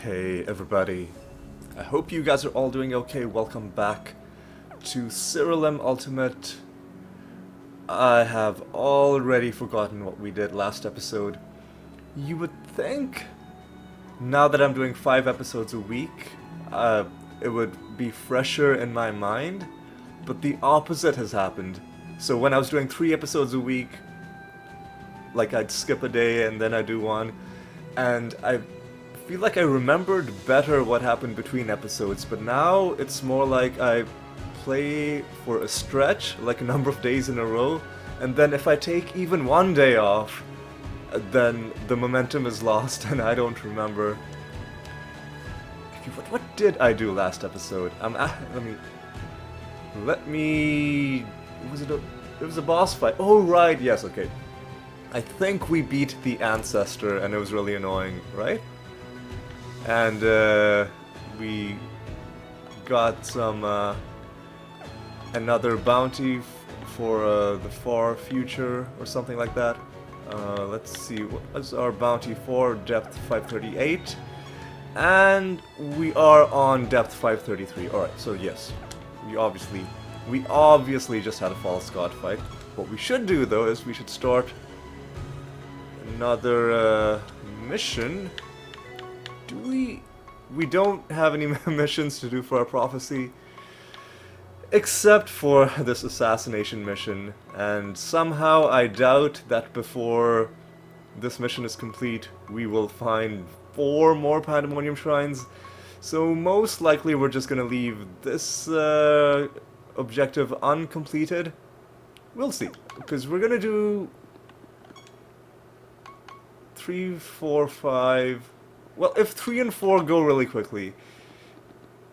Hey everybody, I hope you guys are all doing okay. Welcome back to Siralim Ultimate. I have already forgotten what we did last episode. You would think, now that I'm doing 5 episodes a week, it would be fresher in my mind, but the opposite has happened. So when I was doing 3 episodes a week, like I'd skip a day and then I'd do one, and I feel like I remembered better what happened between episodes, but now it's more like I play for a stretch, like a number of days in a row, and then if I take even one day off, then the momentum is lost and I don't remember. What did I do last episode? Let me... It was a boss fight. Oh right, yes, okay. I think we beat the Ancestor and it was really annoying, right? And we got some another bounty for the far future or something like that. Let's see, what is our bounty for? Depth 538, and we are on depth 533. All right, so yes, we obviously just had a false god fight. What we should do though is we should start another mission. We don't have any missions to do for our prophecy, except for this assassination mission, and somehow I doubt that before this mission is complete we will find 4 more Pandemonium Shrines, so most likely we're just gonna leave this objective uncompleted. We'll see, because we're gonna do 3, 4, 5... Well, if 3 and 4 go really quickly,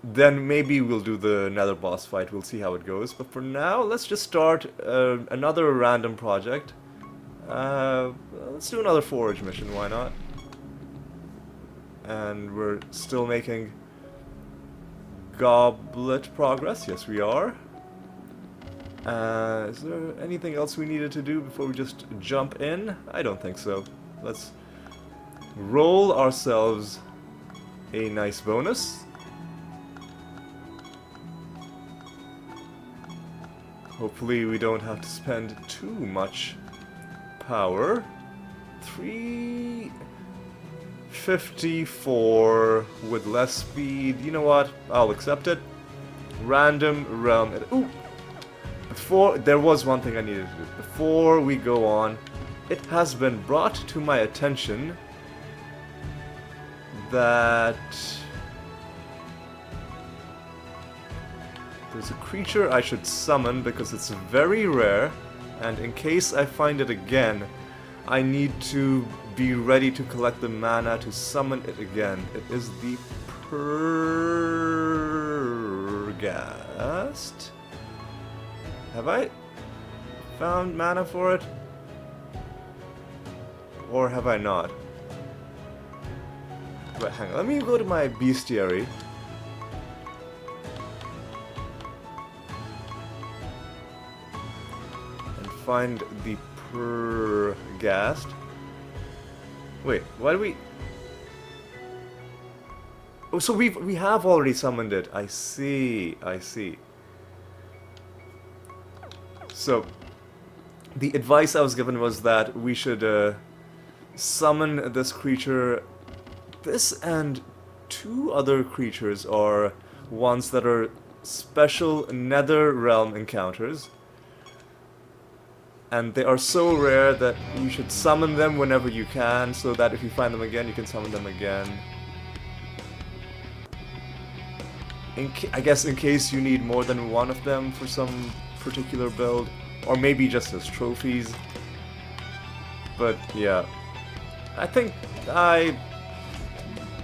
then maybe we'll do the nether boss fight. We'll see how it goes. But for now, let's just start another random project. Let's do another forage mission, why not? And we're still making goblet progress. Yes, we are. Is there anything else we needed to do before we just jump in? I don't think so. Let's roll ourselves a nice bonus. Hopefully we don't have to spend too much power. 354 with less speed. You know what? I'll accept it. Random realm. Ooh! Before, there was one thing I needed to do. Before we go on, it has been brought to my attention that there's a creature I should summon because it's very rare, and in case I find it again, I need to be ready to collect the mana to summon it again. It is the Perghast. Have I found mana for it? Or have I not? But hang on, let me go to my bestiary. And find the Perghast. Wait, why do we... Oh, so we have already summoned it. I see, I see. So, the advice I was given was that we should summon this creature. This and 2 other creatures are ones that are special nether realm encounters. And they are so rare that you should summon them whenever you can, so that if you find them again, you can summon them again. I guess in case you need more than one of them for some particular build, or maybe just as trophies. But yeah, I think I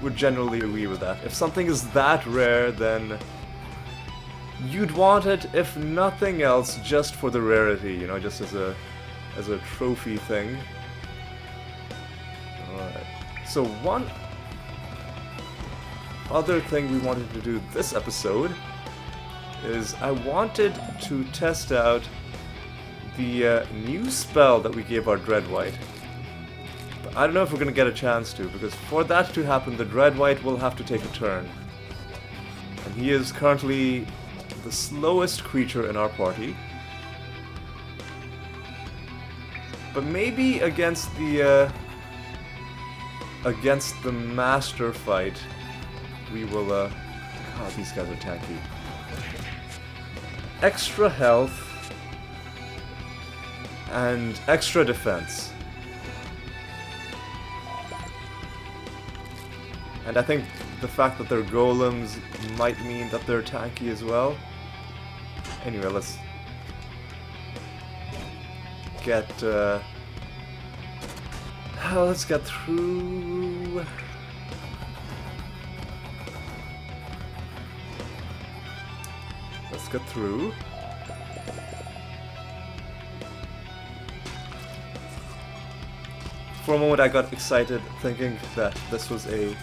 would generally agree with that. If something is that rare, then you'd want it, if nothing else, just for the rarity, you know, just as a trophy thing. Alright. So one other thing we wanted to do this episode is I wanted to test out the new spell that we gave our Dreadwhite. I don't know if we're gonna get a chance to, because for that to happen, the Dread White will have to take a turn. And he is currently the slowest creature in our party. But maybe against the master fight, we will, God, these guys are tanky. Extra health and extra defense. And I think the fact that they're golems might mean that they're tanky as well. Anyway, let's get let's get through. Let's get through. For a moment I got excited thinking that this was a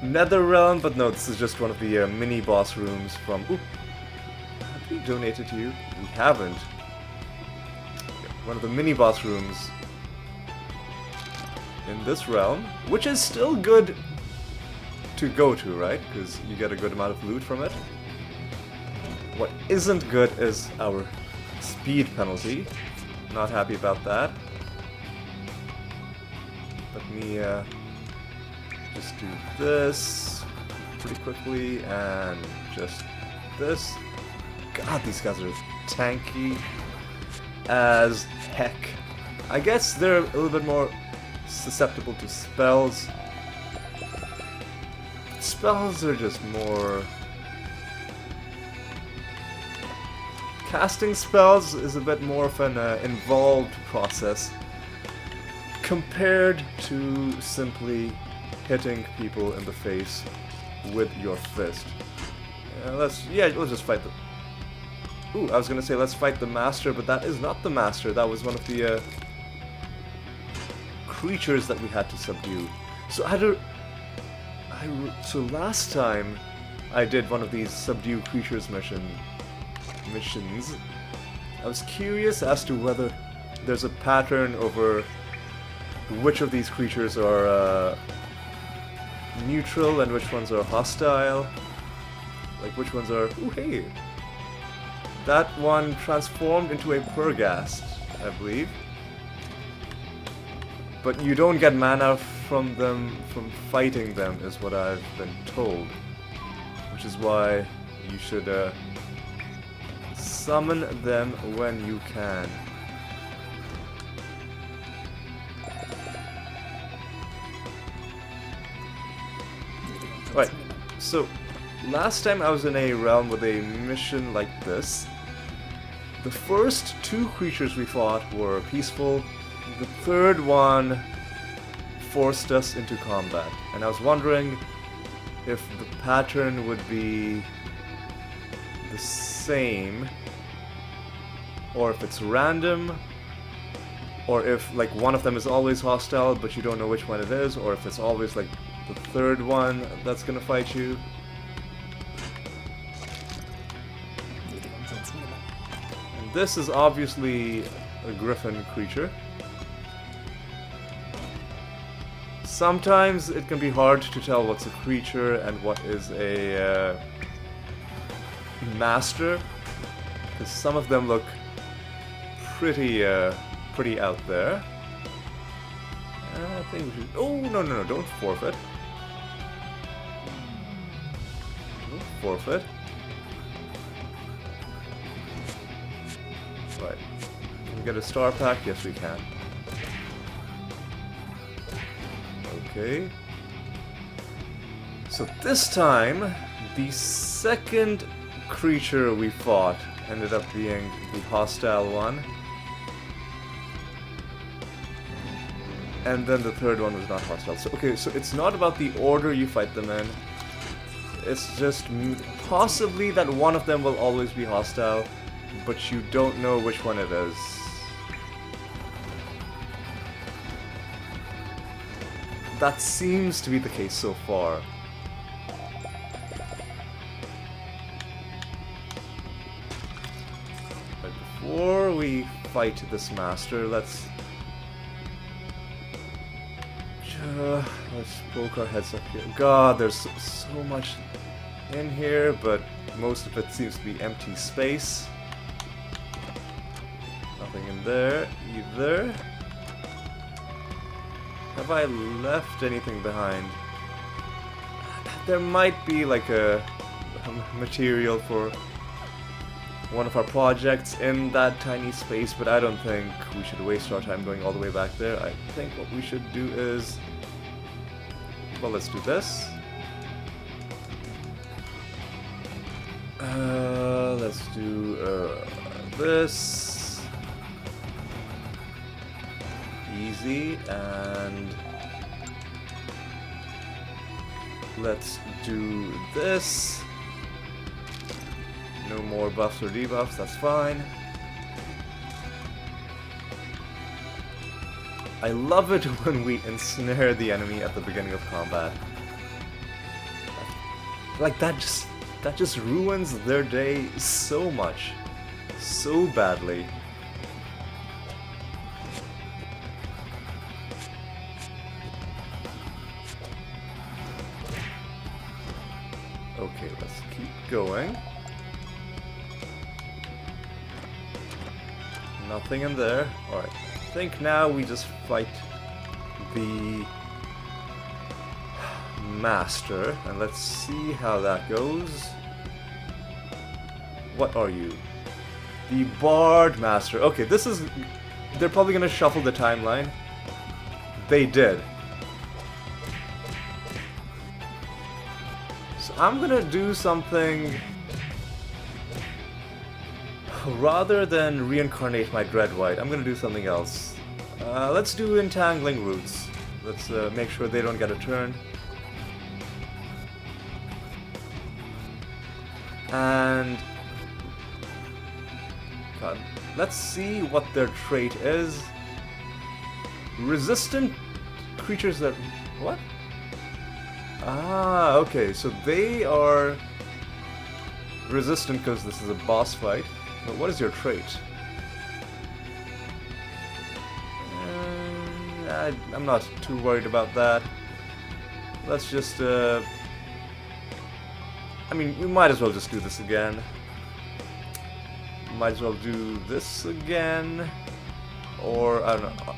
nether realm, but no, this is just one of the mini boss rooms from... Oop! Have we donated to you? We haven't. One of the mini boss rooms in this realm, which is still good to go to, right? Because you get a good amount of loot from it. What isn't good is our speed penalty. Not happy about that. Let me just do this pretty quickly, and just this. God, these guys are tanky as heck. I guess they're a little bit more susceptible to spells. Spells are just more... Casting spells is a bit more of an involved process compared to simply hitting people in the face with your fist. Let's just fight the... Ooh, I was gonna say let's fight the master, but that is not the master. That was one of the creatures that we had to subdue. So so last time I did one of these subdue creatures missions, I was curious as to whether there's a pattern over which of these creatures are neutral and which ones are hostile. Like which ones are... Ooh, hey! That one transformed into a Purghast, I believe. But you don't get mana from them, from fighting them, is what I've been told. Which is why you should summon them when you can. Right, so last time I was in a realm with a mission like this. The first two creatures we fought were peaceful. The third one forced us into combat. And I was wondering if the pattern would be the same, or if it's random, or if like one of them is always hostile but you don't know which one it is, or if it's always like the third one that's gonna fight you. And this is obviously a griffin creature. Sometimes it can be hard to tell what's a creature and what is a master, because some of them look pretty out there. I think we should... Oh, no, don't forfeit. Don't forfeit. Right. Can we get a star pack? Yes, we can. Okay. So this time, the second creature we fought ended up being the hostile one. And then the third one was not hostile. So, okay, so it's not about the order you fight them in. It's just possibly that one of them will always be hostile, but you don't know which one it is. That seems to be the case so far. But before we fight this master, let's Let's poke our heads up here. God, there's so much in here, but most of it seems to be empty space. Nothing in there either. Have I left anything behind? There might be like a material for one of our projects in that tiny space, but I don't think we should waste our time going all the way back there. I think what we should do is... well, let's do this. Let's do this. Easy, and let's do this. No more buffs or debuffs, that's fine. I love it when we ensnare the enemy at the beginning of combat. Like that just ruins their day so much. So badly. Okay, let's keep going. Nothing in there. Alright. I think now we just fight the Master, and let's see how that goes. What are you? The Bard Master. Okay, this is... they're probably gonna shuffle the timeline. They did. So I'm gonna do something... rather than reincarnate my Dreadwhite, I'm gonna do something else. Let's do Entangling Roots. Let's make sure they don't get a turn. And... God, let's see what their trait is. Resistant creatures that... what? Ah, okay, so they are resistant because this is a boss fight. But what is your trait? I'm not too worried about that. Let's just, I mean, we might as well just do this again. Might as well do this again. Or, I don't know,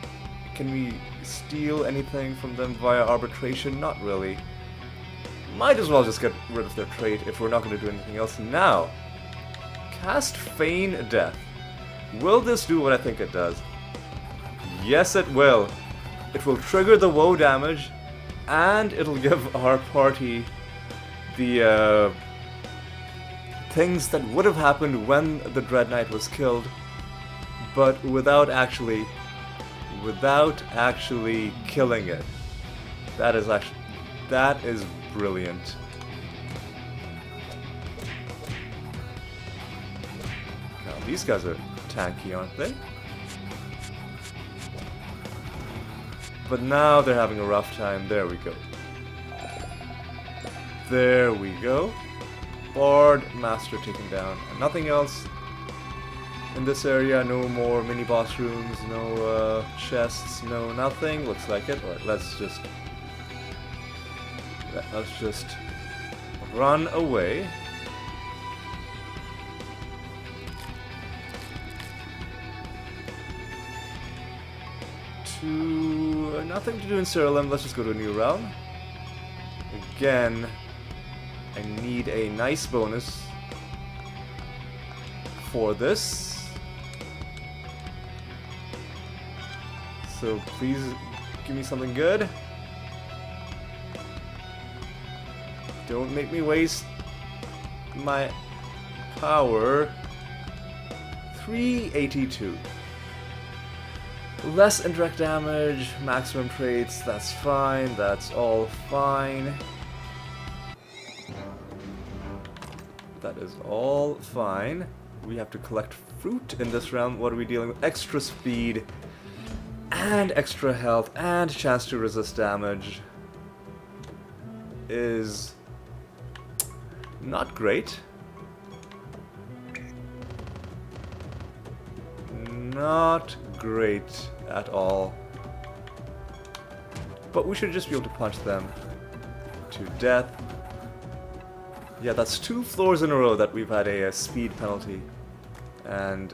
can we steal anything from them via arbitration? Not really. Might as well just get rid of their trait if we're not going to do anything else now. Cast Feign Death. Will this do what I think it does? Yes, it will. It will trigger the woe damage, and it'll give our party the things that would have happened when the Dread Knight was killed, but without actually killing it. That is brilliant. Now these guys are tanky, aren't they? But now they're having a rough time. There we go. There we go. Bard Master taken down. And nothing else in this area. No more mini boss rooms. No chests. No nothing. Looks like it. Alright, let's just run away. Nothing to do in Siralim. Let's just go to a new realm. Again, I need a nice bonus for this. So please give me something good. Don't make me waste my power. 382. Less indirect damage, maximum traits, that's fine, that's all fine. That is all fine. We have to collect fruit in this round. What are we dealing with? Extra speed, and extra health, and chance to resist damage. Is not great. Not great at all. But we should just be able to punch them to death. Yeah, that's 2 floors in a row that we've had a speed penalty. And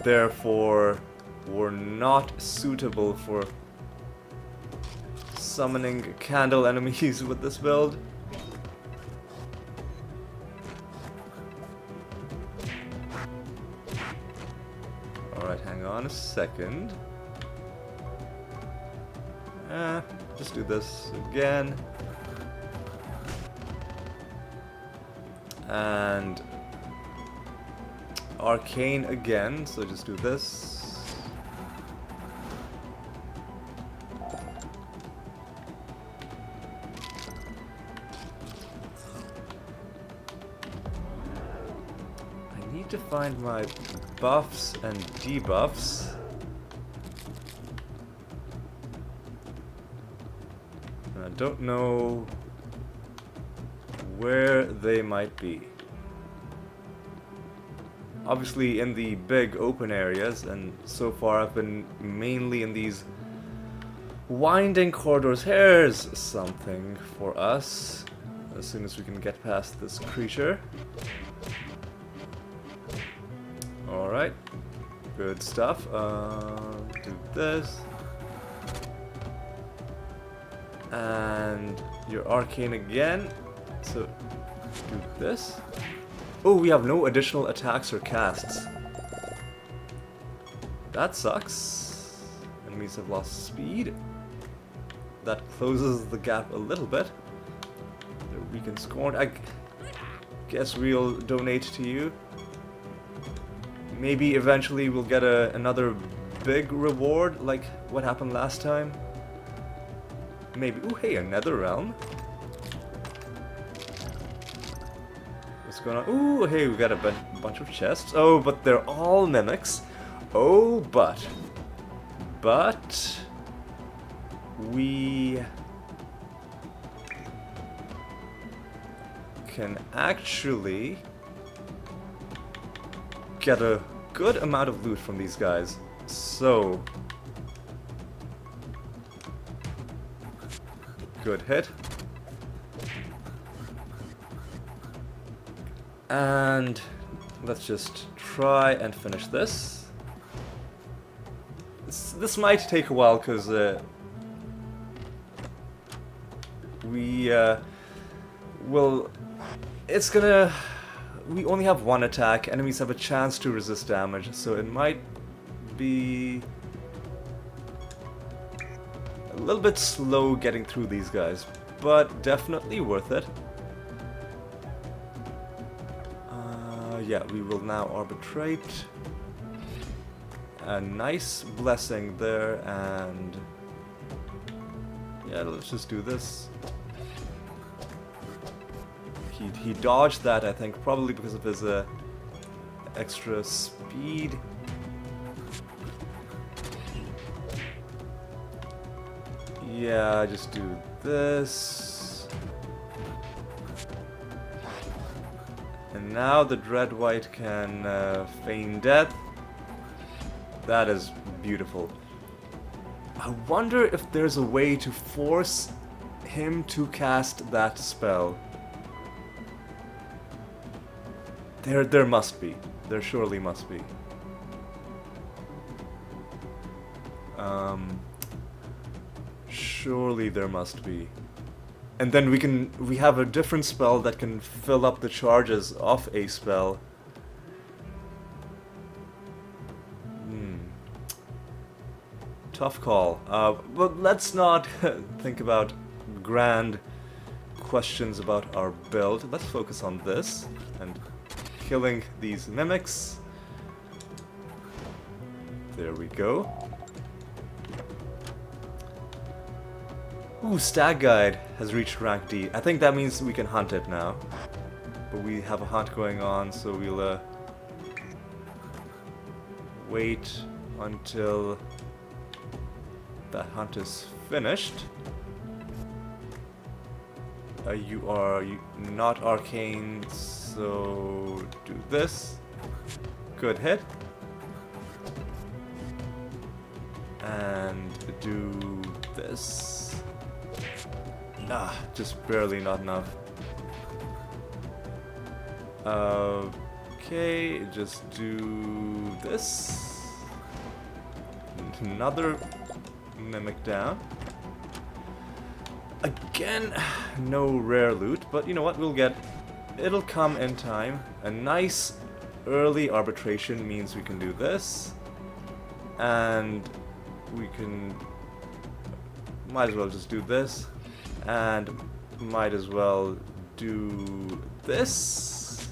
therefore, we're not suitable for summoning candle enemies with this build. Alright, hang on a second. Just do this again. And arcane again, so just do this. I need to find my buffs and debuffs. I don't know where they might be. Obviously in the big open areas, and so far I've been mainly in these winding corridors. Here's something for us as soon as we can get past this creature. Alright, good stuff. Do this. And your arcane again. So, do this. Oh, we have no additional attacks or casts. That sucks. Enemies have lost speed. That closes the gap a little bit. They're weak and scorned. I guess we'll donate to you. Maybe eventually we'll get another big reward like what happened last time. Maybe. Ooh, hey, a nether realm. What's going on? Ooh, hey, we got a bunch of chests. Oh, but they're all mimics. Oh, but we can actually get a good amount of loot from these guys. So, good hit. And let's just try and finish this. This might take a while because we only have 1 attack. Enemies have a chance to resist damage, so it might be a little bit slow getting through these guys, but definitely worth it. Yeah, we will now arbitrate. A nice blessing there, and yeah, let's just do this. He dodged that, I think, probably because of his extra speed. Yeah, just do this. And now the Dread White can feign death. That is beautiful. I wonder if there's a way to force him to cast that spell. There must be. There surely must be. Surely there must be. And then we have a different spell that can fill up the charges of a spell. Tough call. But let's not think about grand questions about our build. Let's focus on this and killing these mimics. There we go. Ooh, Stag Guide has reached rank D. I think that means we can hunt it now. But we have a hunt going on, so we'll wait until that hunt is finished. You are not arcane, so do this. Good hit. And do this. Ah, just barely not enough. Okay, just do this. Another mimic down. Again, no rare loot, but you know what, it'll come in time. A nice early arbitration means we can do this. And we might as well just do this. And might as well do this.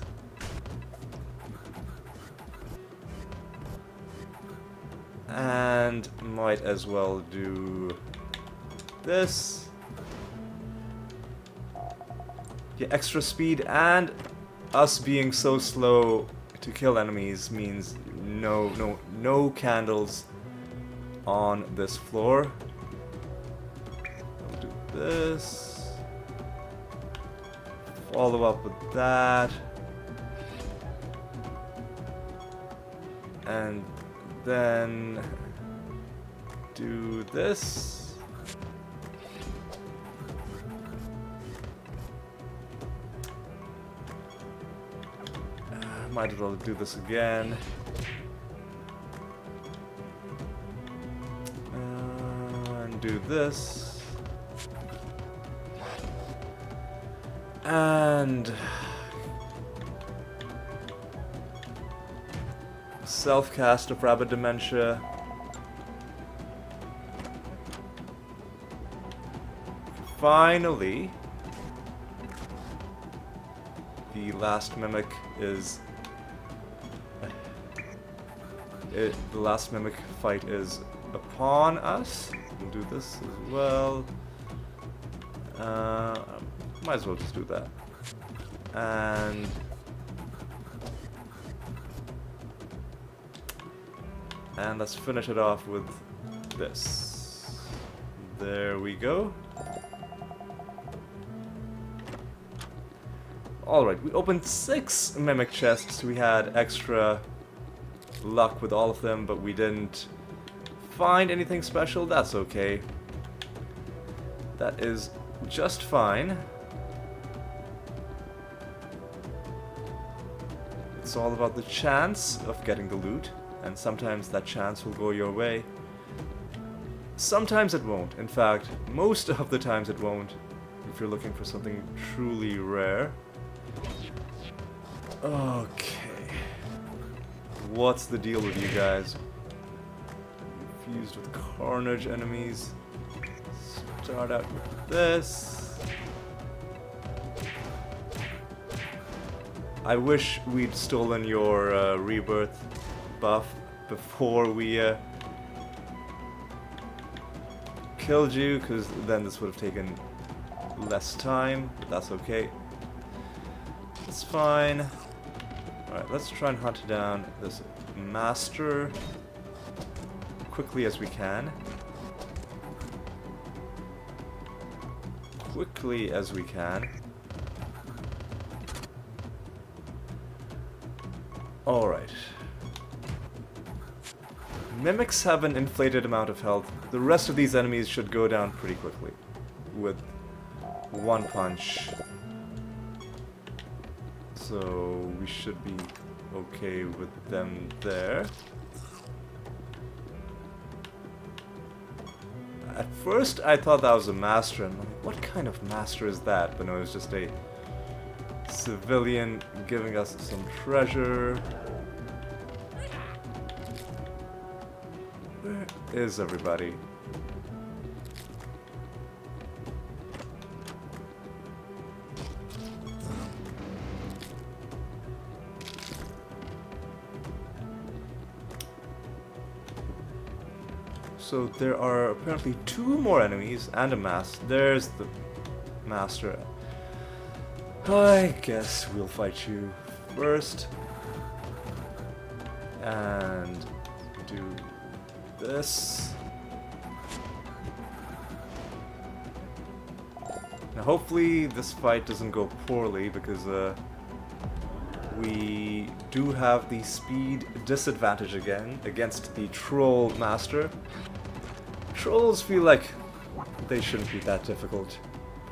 And might as well do this. Yeah, extra speed, and us being so slow to kill enemies means no candles on this floor. I'll do this. Follow up with that. And then do this. Might as well do this again. And do this. And self-cast of Rabbit Dementia. Finally, the last mimic is... the last mimic fight is upon us. We'll do this as well. Might as well just do that. And let's finish it off with this. There we go. Alright, we opened 6 mimic chests. We had extra luck with all of them, but we didn't find anything special. That's okay. That is just fine. It's all about the chance of getting the loot, and sometimes that chance will go your way. Sometimes it won't. In fact, most of the times it won't, if you're looking for something truly rare. Okay. What's the deal with you guys? Fused with carnage enemies. Start out with this. I wish we'd stolen your rebirth buff before we killed you, because then this would have taken less time. But that's okay. It's fine. Alright, let's try and hunt down this master quickly as we can. Quickly as we can. Alright. Mimics have an inflated amount of health. The rest of these enemies should go down pretty quickly with one punch. So we should be okay with them there. At first I thought that was a master, and I'm like, what kind of master is that? But no, it was just a civilian giving us some treasure. Where is everybody? So there are apparently 2 more enemies and a master. There's the master. I guess we'll fight you first. And do this. Now hopefully this fight doesn't go poorly, because we do have the speed disadvantage again against the troll master. Trolls feel like they shouldn't be that difficult.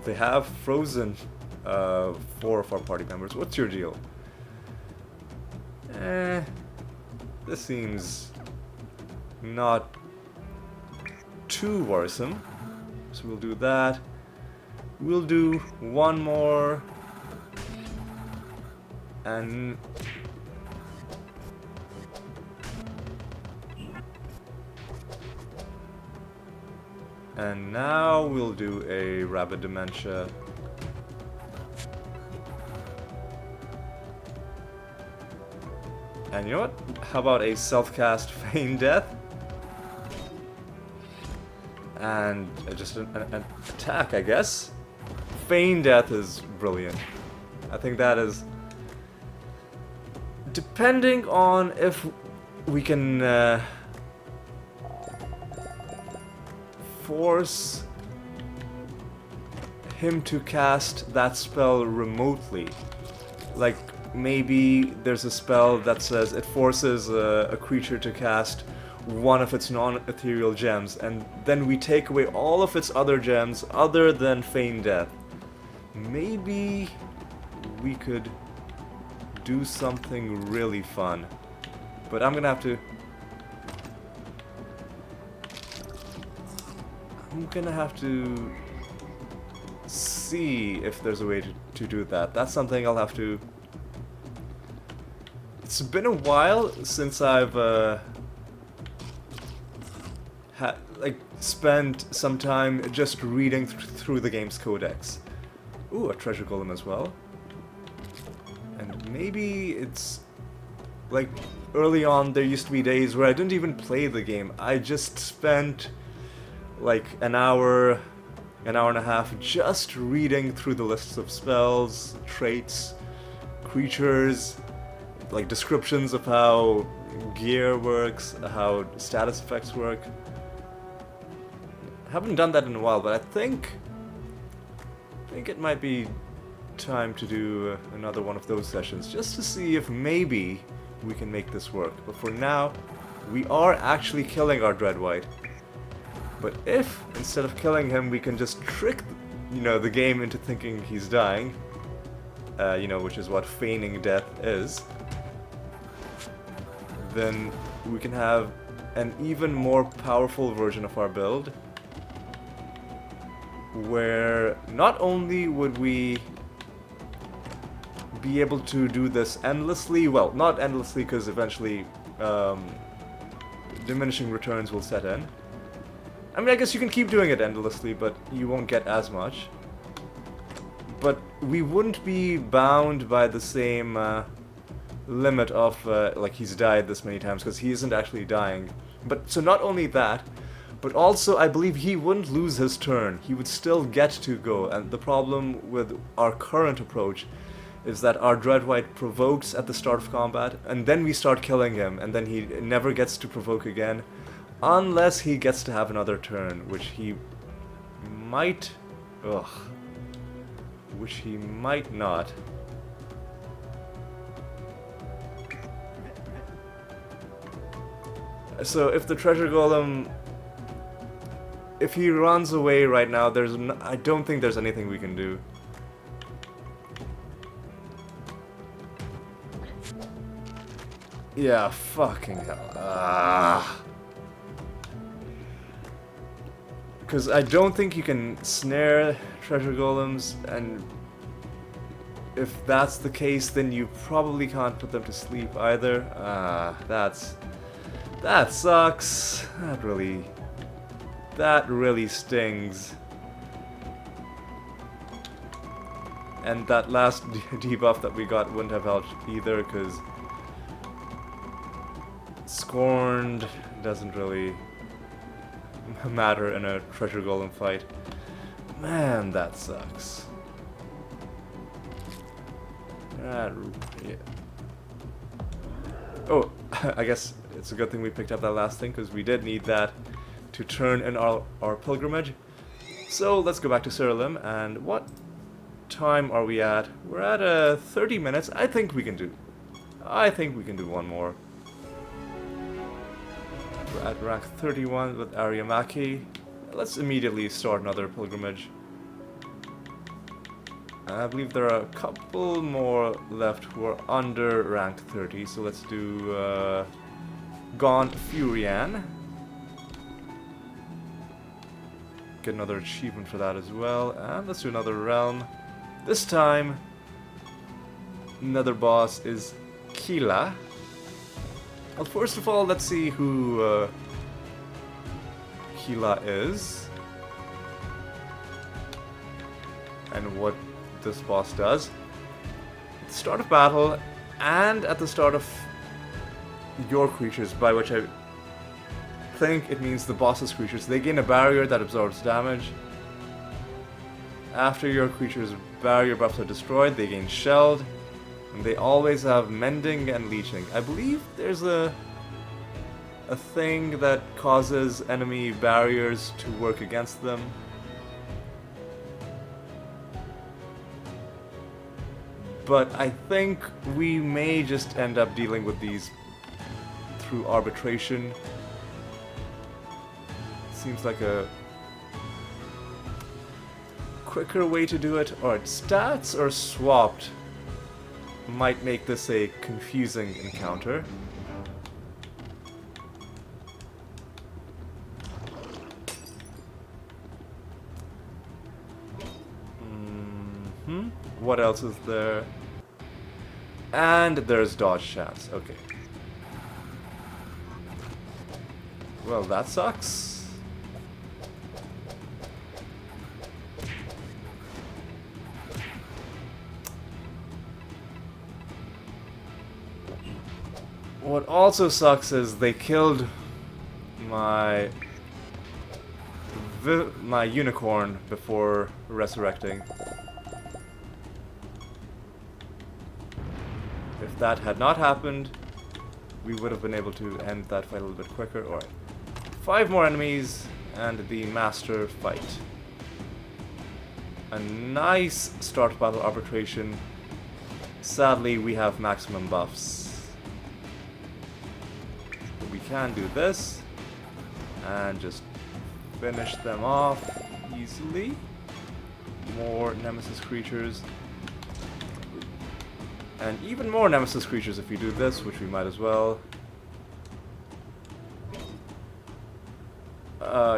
they have frozen 4 of our party members. What's your deal? This seems not too worrisome. So we'll do that. We'll do one more. And now we'll do a Rapid Dementia. And you know what? How about a self-cast Feign Death? And just an attack, I guess. Feign Death is brilliant. I think that is... Depending on if we can force him to cast that spell remotely. Like, maybe there's a spell that says it forces a creature to cast one of its non-ethereal gems, and then we take away all of its other gems other than Feign Death. Maybe we could do something really fun. But I'm gonna have to see if there's a way to do that. That's something I'll have to... It's been a while since I've spent some time just reading through the game's codex. Ooh, a treasure golem as well. And maybe it's like early on there used to be days where I didn't even play the game. I just spent like an hour and a half just reading through the lists of spells, traits, creatures, like descriptions of how gear works, how status effects work. I haven't done that in a while, but I think it might be time to do another one of those sessions, just to see if maybe we can make this work. But for now, we are actually killing our Dreadwhite. But if, instead of killing him, we can just trick, the game into thinking he's dying, which is what feigning death is, then we can have an even more powerful version of our build, where not only would we be able to do this endlessly, well, not endlessly because eventually diminishing returns will set in. I mean, I guess you can keep doing it endlessly, but you won't get as much. But we wouldn't be bound by the same limit of, like, he's died this many times, because he isn't actually dying. But, so not only that, but also I believe he wouldn't lose his turn. He would still get to go, and the problem with our current approach is that our Dreadwhite provokes at the start of combat, and then we start killing him, and then he never gets to provoke again, unless he gets to have another turn, which he might... which he might not. So if the treasure golem... if he runs away right now, I don't think there's anything we can do. Yeah, fucking hell. Because I don't think you can snare treasure golems, and if that's the case, then you probably can't put them to sleep either. That sucks. That really stings. And that last debuff that we got wouldn't have helped either, because Scorned doesn't really matter in a treasure golem fight. Man, that sucks. Yeah. Oh, I guess it's a good thing we picked up that last thing, because we did need that to turn in our pilgrimage. So let's go back to Siralim, and what time are we at? We're at 30 minutes. I think we can do one more. We're at rank 31 with Ariamaki. Let's immediately start another pilgrimage. I believe there are a couple more left who are under rank 30, so let's do Gone Furian. Get another achievement for that as well, and let's do another realm. This time, another boss is Qila. Well, first of all, let's see who Qila is and what this boss does. At the start of battle and at the start of your creatures, by which I think it means the boss's creatures, they gain a barrier that absorbs damage. After your creature's barrier buffs are destroyed, they gain shelled, and they always have mending and leeching. I believe there's a thing that causes enemy barriers to work against them. But I think we may just end up dealing with these through arbitration. Seems like a quicker way to do it. Alright, stats are swapped. Might make this a confusing encounter. What else is there? And there's dodge chance. Okay. Well, that sucks. What also sucks is they killed my unicorn before resurrecting. If that had not happened, we would have been able to end that fight a little bit quicker. Alright. 5 more enemies and the master fight. A nice start battle arbitration. Sadly, we have maximum buffs. But we can do this and just finish them off easily. More nemesis creatures. And even more nemesis creatures if we do this, which we might as well.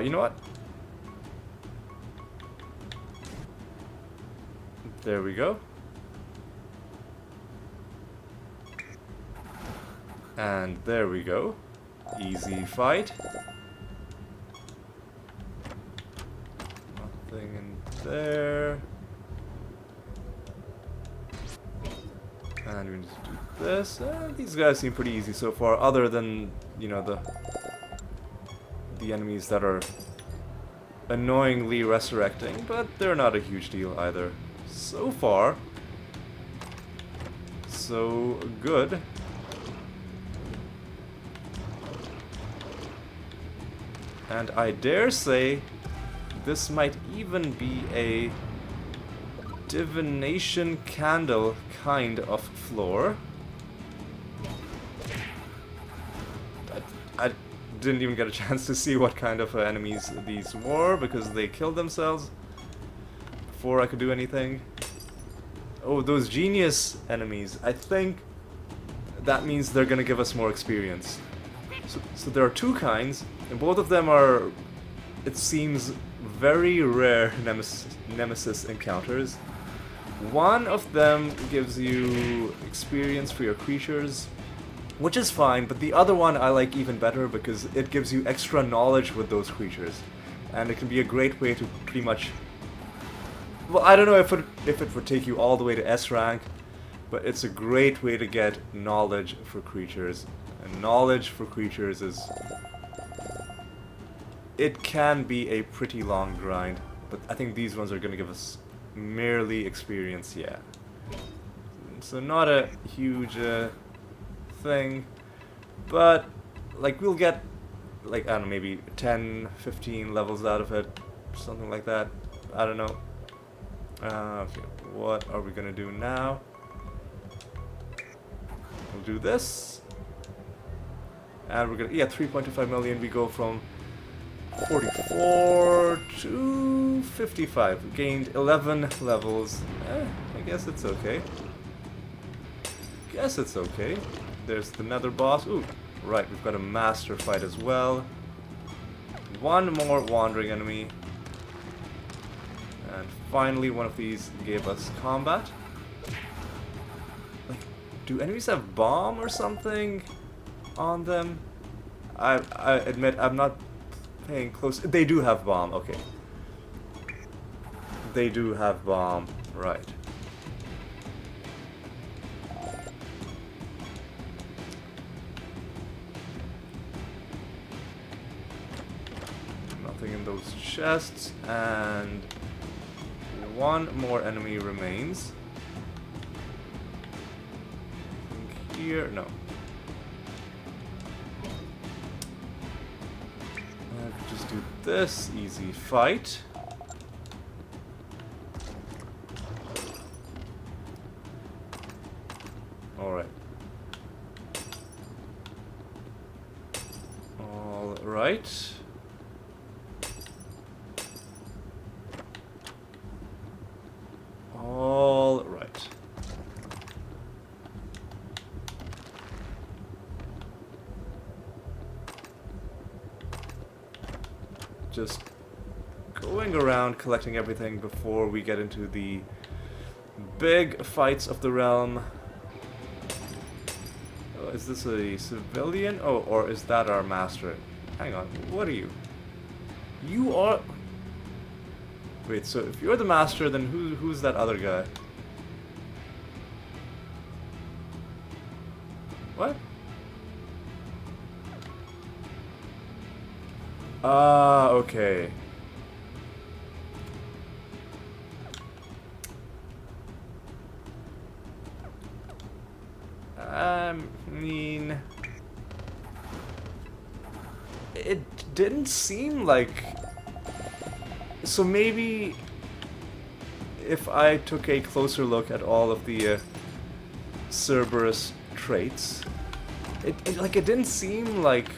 You know what? There we go. And there we go. Easy fight. Nothing in there. And we just do this. These guys seem pretty easy so far, other than, you know, the enemies that are annoyingly resurrecting, but they're not a huge deal either. So far, so good. And I dare say this might even be a divination candle kind of floor. I didn't even get a chance to see what kind of enemies these were because they killed themselves before I could do anything. Oh, those genius enemies. I think that means they're gonna give us more experience. So there are 2 kinds, and both of them are, it seems, very rare nemesis encounters. One of them gives you experience for your creatures, which is fine, but the other one I like even better because it gives you extra knowledge with those creatures. And it can be a great way to pretty much... Well, I don't know if it would take you all the way to S rank, but it's a great way to get knowledge for creatures. And knowledge for creatures is... It can be a pretty long grind, but I think these ones are going to give us merely experience, yeah. So not a huge thing, but like we'll get like, I don't know, maybe 10, 15 levels out of it, something like that. I don't know. Okay, what are we gonna do now? We'll do this, and we're gonna, yeah, 3.25 million. We go from 44 to 55. We gained 11 levels. I guess it's okay. Guess it's okay. There's the nether boss. Ooh, right, we've got a master fight as well. One more wandering enemy. And finally one of these gave us combat. Like, do enemies have bomb or something on them? I admit I'm not paying close. They do have bomb, okay. They do have bomb, right. Nothing in those chests, and one more enemy remains. I think here, no. I could just do this easy fight. Alright. Alright. Alright. Just going around collecting everything before we get into the big fights of the realm. Oh, is this a civilian? Oh, or is that our master? Hang on, what are you? You are... Wait, so if you're the master, then who's that other guy? What? Ah, okay. I mean... It didn't seem like... So maybe... If I took a closer look at all of the Cerberus traits, it didn't seem like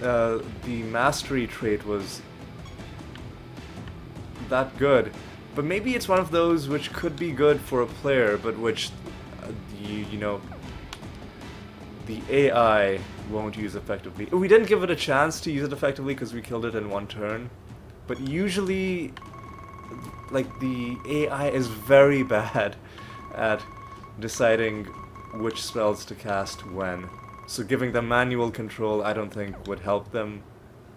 the mastery trait was that good. But maybe it's one of those which could be good for a player, but which, you know, the AI won't use effectively. We didn't give it a chance to use it effectively because we killed it in one turn. But usually, like, the AI is very bad at deciding which spells to cast when. So giving them manual control, I don't think would help them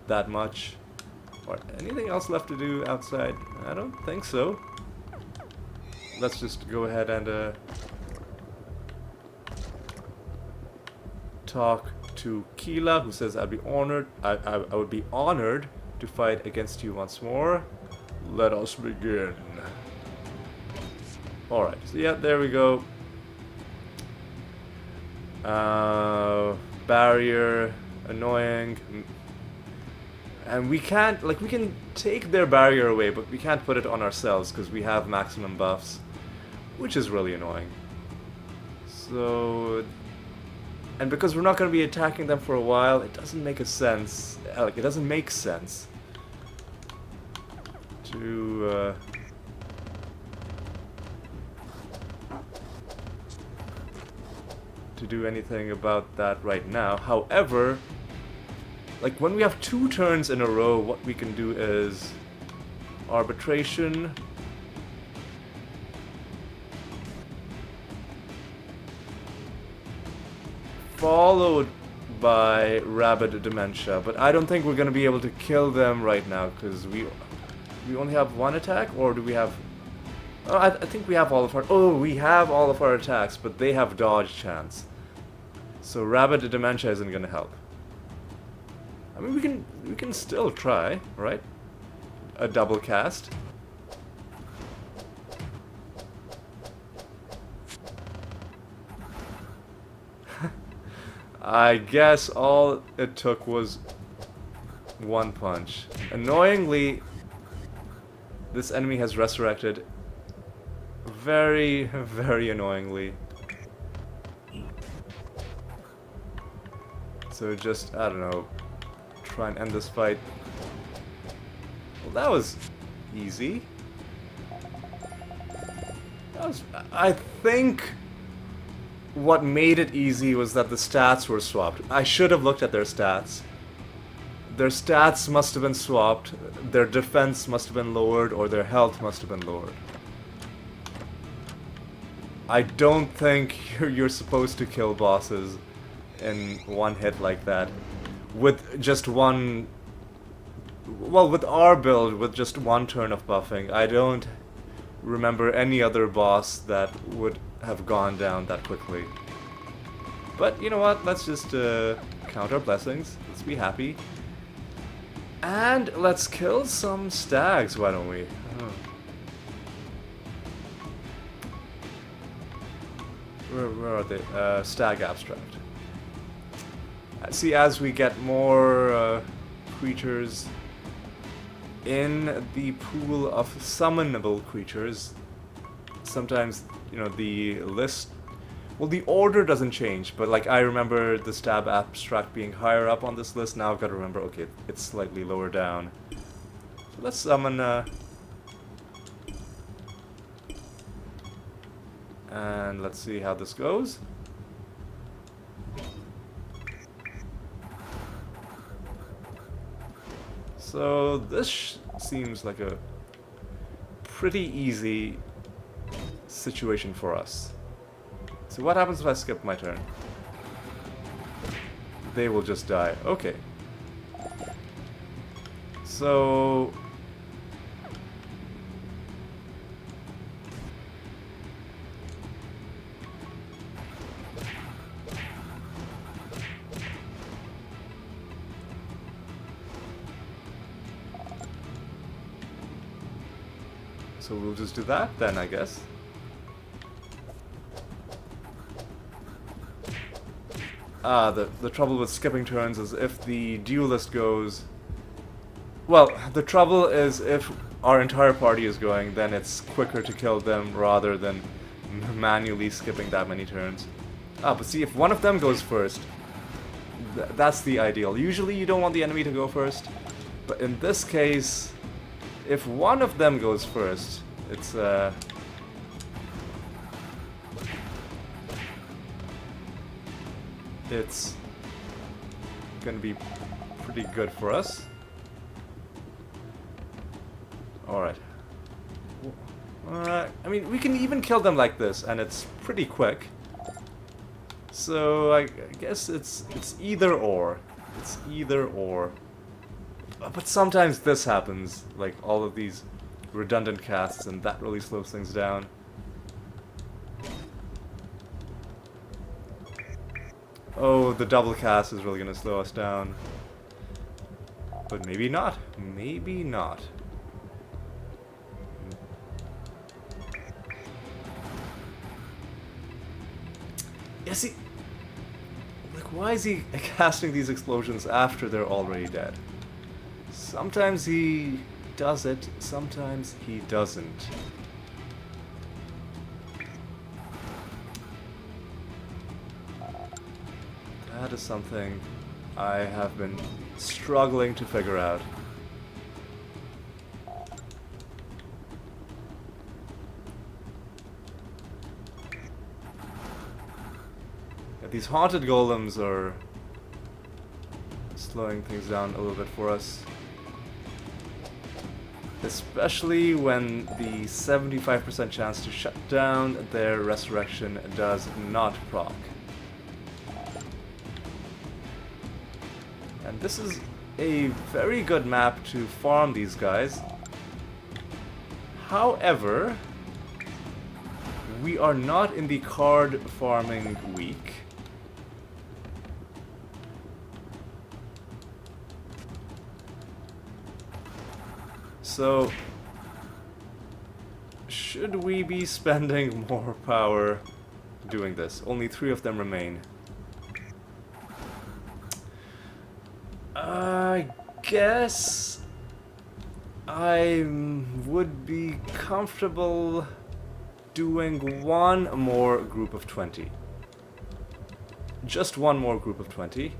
that much. Or anything else left to do outside? I don't think so. Let's just go ahead and talk to Qila, who says I'd be honored. I would be honored to fight against you once more. Let us begin. Alright, so yeah, there we go. Barrier, annoying. And we can't, like, we can take their barrier away, but we can't put it on ourselves because we have maximum buffs, which is really annoying. So, and because we're not going to be attacking them for a while, it doesn't make a sense, like, it doesn't make sense to, do anything about that right now. However, like, when we have 2 turns in a row, what we can do is arbitration, followed by rabid dementia. But I don't think we're going to be able to kill them right now because we only have 1 attack, or do we have... Oh, I think we have all of our... Oh, we have all of our attacks, but they have dodge chance. So rabid dementia isn't going to help. I mean, we can still try, right? A double cast. I guess all it took was 1 punch. Annoyingly, this enemy has resurrected very, very annoyingly. So just, I don't know, try and end this fight. Well, that was easy. I think what made it easy was that the stats were swapped. I should have looked at their stats. Their stats must have been swapped, their defense must have been lowered, or their health must have been lowered. I don't think you're supposed to kill bosses in one hit like that. With just one... Well, with our build, with just one turn of buffing, I don't remember any other boss that would have gone down that quickly. But you know what, let's just count our blessings, let's be happy. And let's kill some stags, why don't we? Where are they? Stag abstract. See, as we get more creatures in the pool of summonable creatures, sometimes, you know, the list... Well, the order doesn't change, but like I remember the stab abstract being higher up on this list. Now I've got to remember, okay, it's slightly lower down. So let's summon... and let's see how this goes. So this seems like a pretty easy situation for us. So what happens if I skip my turn? They will just die. Okay. So... So we'll just do that then, I guess. The trouble with skipping turns is if the duelist goes... Well, the trouble is if our entire party is going, then it's quicker to kill them rather than manually skipping that many turns. But see, if one of them goes first, that's the ideal. Usually you don't want the enemy to go first, but in this case... If one of them goes first, it's gonna be pretty good for us. Alright. I mean, we can even kill them like this, and it's pretty quick. So I guess it's either or. It's either or. But sometimes this happens, like all of these redundant casts, and that really slows things down. Oh, the double cast is really gonna slow us down. But maybe not. Maybe not. Yeah, see... Like, why is he casting these explosions after they're already dead? Sometimes he does it, sometimes he doesn't. That is something I have been struggling to figure out. Yeah, these haunted golems are slowing things down a little bit for us. Especially when the 75% chance to shut down their resurrection does not proc. And this is a very good map to farm these guys. However, we are not in the card farming week. So, should we be spending more power doing this? Only 3 of them remain. I guess I would be comfortable doing one more group of 20. Just one more group of 20.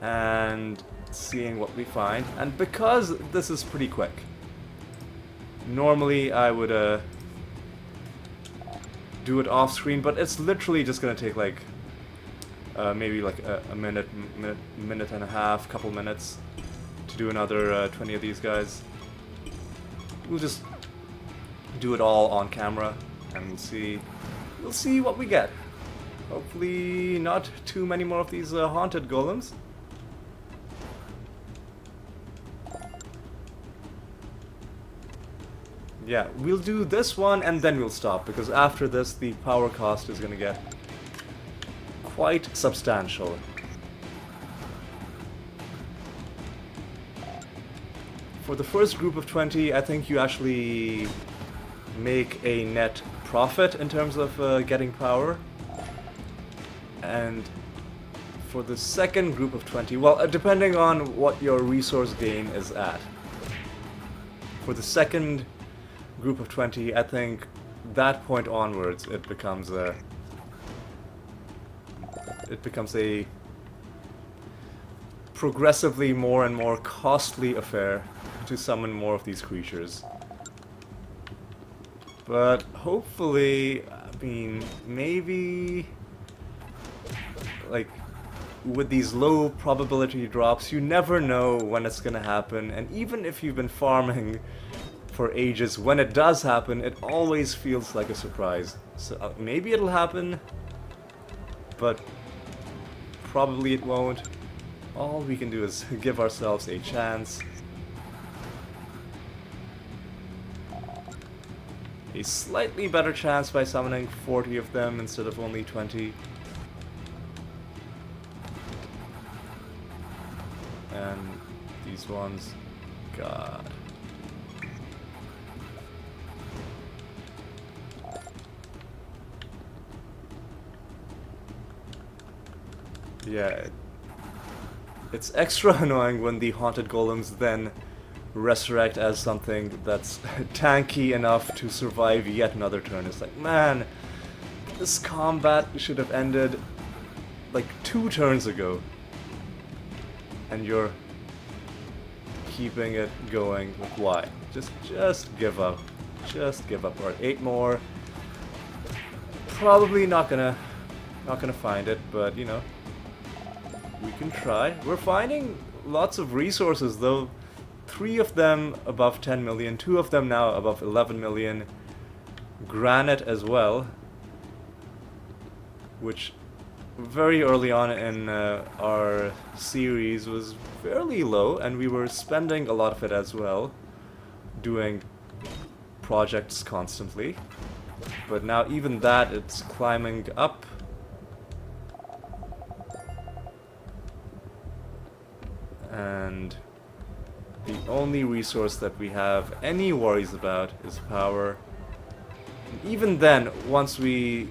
And seeing what we find. And because this is pretty quick, Normally I would do it off screen, but it's literally just gonna take like maybe like a minute and a half, couple minutes to do another 20 of these guys. We'll just do it all on camera and we'll see what we get. Hopefully not too many more of these haunted golems. Yeah, we'll do this one and then we'll stop, because after this the power cost is gonna get quite substantial. For the first group of 20, I think you actually make a net profit in terms of getting power. And for the second group of 20, well, depending on what your resource gain is at. For the second group of 20, I think that point onwards it becomes a progressively more and more costly affair to summon more of these creatures. But hopefully, I mean, maybe like with these low probability drops, you never know when it's gonna happen, and even if you've been farming for ages, when it does happen, it always feels like a surprise. So maybe it'll happen, but probably it won't. All we can do is give ourselves a chance. A slightly better chance by summoning 40 of them instead of only 20. And these ones, God. Yeah, it's extra annoying when the haunted golems then resurrect as something that's tanky enough to survive yet another turn. It's like, man, this combat should have ended like 2 turns ago. And you're keeping it going. Like, why? Just give up. Just give up. Alright, 8 more. Probably not gonna find it, but you know, we can try. We're finding lots of resources though. 3 of them above 10 million, 2 of them now above 11 million. Granite as well, which very early on in our series was fairly low, and we were spending a lot of it as well, doing projects constantly. But now even that, it's climbing up. And the only resource that we have any worries about is power. And even then, once we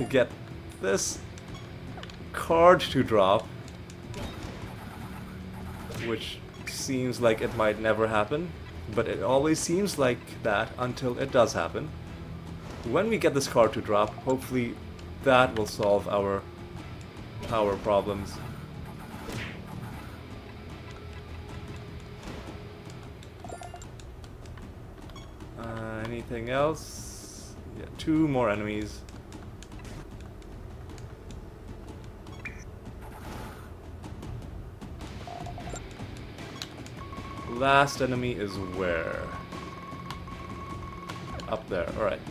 get this card to drop, which seems like it might never happen, but it always seems like that until it does happen. When we get this card to drop, hopefully that will solve our power problems. Anything else? Yeah, 2 more enemies. Last enemy is where? Up there, alright.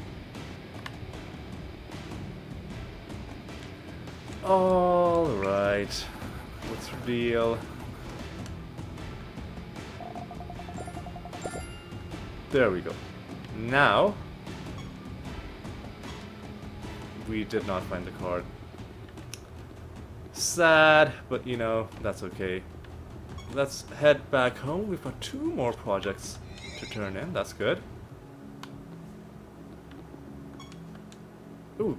Alright. What's the deal? There we go. Now, we did not find the card. Sad, but you know, that's okay. Let's head back home. We've got 2 more projects to turn in. That's good. Ooh.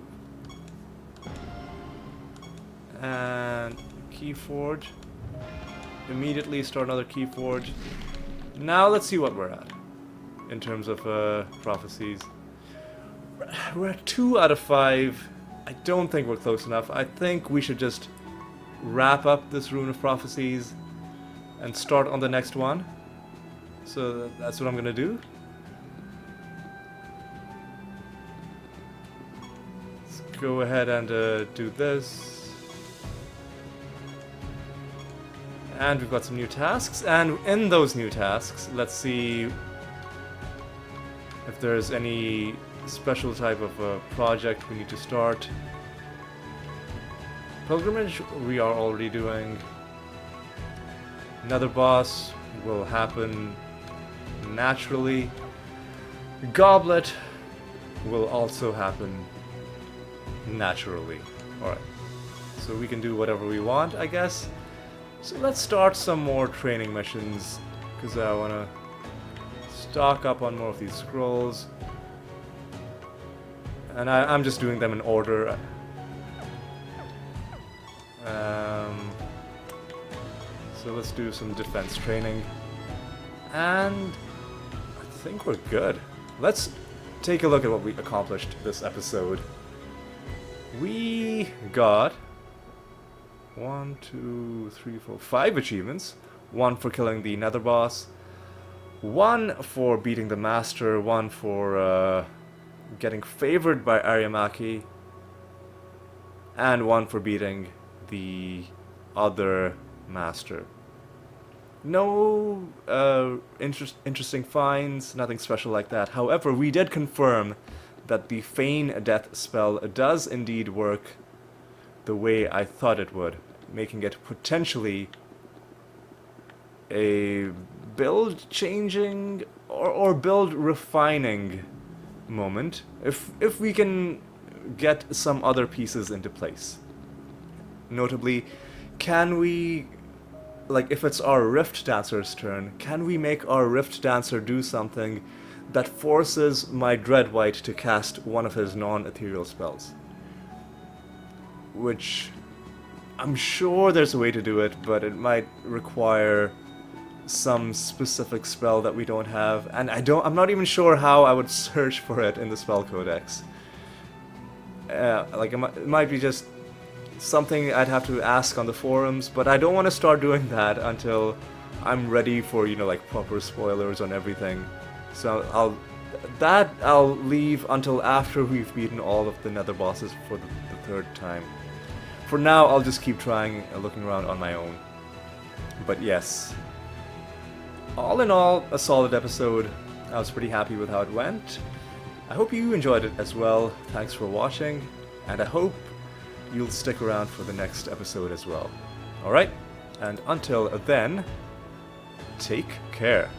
And Keyforge. Immediately start another Keyforge. Now let's see what we're at in terms of prophecies. We're at 2 out of 5. I don't think we're close enough. I think we should just wrap up this Rune of Prophecies and start on the next one. So that's what I'm gonna do. go ahead and do this. And we've got some new tasks, and in those new tasks, let's see if there's any special type of project we need to start. Pilgrimage we are already doing. Nether boss will happen naturally. Goblet will also happen naturally. Alright, so we can do whatever we want, I guess. So let's start some more training missions, because I want to stock up on more of these scrolls. And I'm just doing them in order. So let's do some defense training. And I think we're good. Let's take a look at what we accomplished this episode. We got 1, 2, 3, 4, 5 achievements. 1 for killing the nether boss, 1 for beating the master, 1 for getting favored by Aryamaki, and 1 for beating the other master. No interesting finds, nothing special like that. However, we did confirm that the Feign Death spell does indeed work the way I thought it would, making it potentially a build changing or build refining moment if we can get some other pieces into place. Notably, can we, like if it's our Rift Dancer's turn, can we make our Rift Dancer do something that forces my Dreadwhite to cast one of his non-ethereal spells? Which I'm sure there's a way to do it, but it might require some specific spell that we don't have, and I'm not even sure how I would search for it in the spell codex. Like it might be just something I'd have to ask on the forums, but I don't want to start doing that until I'm ready for, you know, like proper spoilers on everything. So I'll leave until after we've beaten all of the nether bosses for the 3rd time. For now, I'll just keep trying and looking around on my own. But yes, all in all, a solid episode. I was pretty happy with how it went. I hope you enjoyed it as well. Thanks for watching, and I hope you'll stick around for the next episode as well. Alright, and until then, take care.